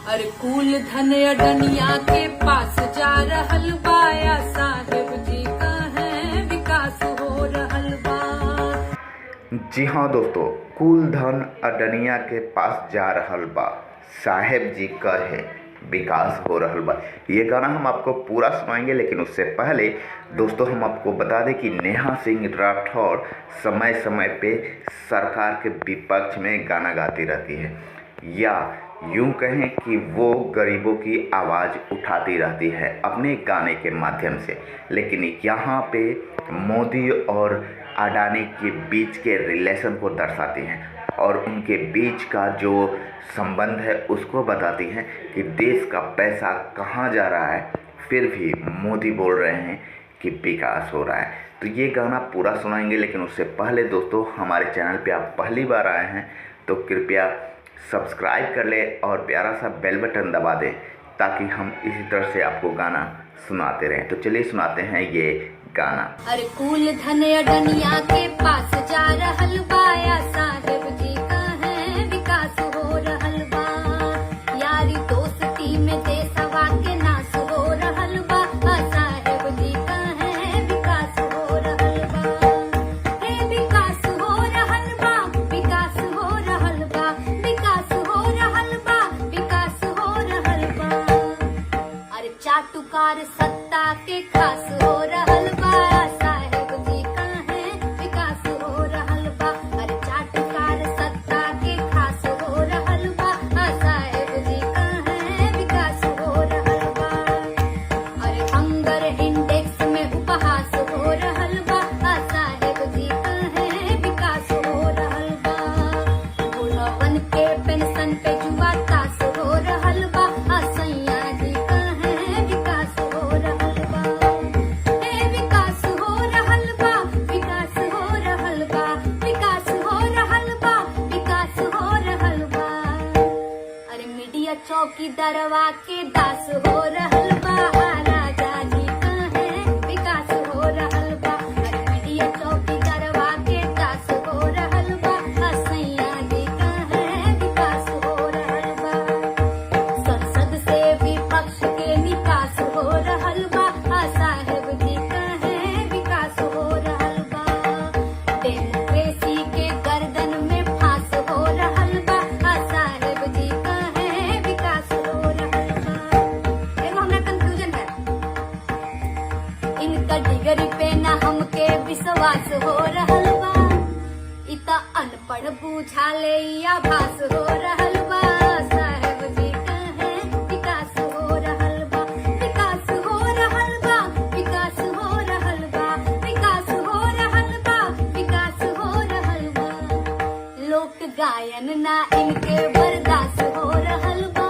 अरे कुल धन अडनिया के पास जा रहल बा, या साहेब जी का है विकास हो रहल बा। जी हाँ दोस्तों, कुल धन अडनिया के पास जा रहल बा, साहेब जी का है विकास हो रहल बा। ये गाना हम आपको पूरा सुनाएंगे, लेकिन उससे पहले दोस्तों हम आपको बता दें कि नेहा सिंह राठौड़ समय समय पे सरकार के विपक्ष में गाना गाती रहती है, या यूं कहें कि वो गरीबों की आवाज़ उठाती रहती है अपने गाने के माध्यम से। लेकिन यहाँ पे मोदी और अडानी के बीच के रिलेशन को दर्शाती हैं और उनके बीच का जो संबंध है उसको बताती हैं कि देश का पैसा कहाँ जा रहा है, फिर भी मोदी बोल रहे हैं कि विकास हो रहा है। तो ये गाना पूरा सुनाएंगे, लेकिन उससे पहले दोस्तों हमारे चैनल पे आप पहली बार आए हैं तो कृपया सब्सक्राइब कर ले और प्यारा सा बेल बटन दबा दें, ताकि हम इसी तरह से आपको गाना सुनाते रहें। तो चलिए सुनाते हैं ये गाना। अरे कुल धन अडनिया के पास जा रहल बा, या साहेब जी का है विकास हो रहल बा। यारी दोस्ती में देशवा के नाश हो रहल बा, साहेब जी का है विकास हो रहल बा। हे विकास हो रहल बा, विकास हो रहल बा, विकास हो रहल बा, विकास हो रहल बा। अरे चाटुकार सत्ता के खास हो रहल बा, साहेब जी का है विकास हो रहल बा। अरे चाटुकार सत्ता के खास हो रहल बा, साहेब जी का है विकास हो रहल बा। अरे हंगर इंडेक्स में उपहास हो रहल बा, साहेब जी का है विकास हो रहल बा। बुढ़वन के पेंशन पे जुआ तास हो रहल बा, सैया जी का है विकास हो रहल बा। हे विकास हो रहल बा, विकास हो रहल बा, विकास हो रहल बा, विकास हो रहल बा। अरे मीडिया चौकी दरवा के दास हो रहल बा, राजा जी का है विकास हो रहल बा। अरे मीडिया चौकी दरवा के दास हो रहल बा, सैया जी का है विकास हो रहल बा। संसद से विपक्ष के निकास हो रहल बा, साहेब जी का है विकास हो रहल बा। डेमोक्रेसी के गर्दन में फांस हो रहल बा, साहेब जी का है विकास हो रहल बा। एगो हमरा कंफ्यूजन है, इनका डिग्री पे ना हमके विश्वास हो रहल बा। इता अनपढ़ बुझाले या भास हो रहल बा, साहेब जी का है विकास हो रहल बा। विकास हो रहल बा, विकास हो रहल बा, विकास हो रहल बा, विकास हो रहल बा। लोक गायन ना इनके बर्दाश्त हो रहल बा,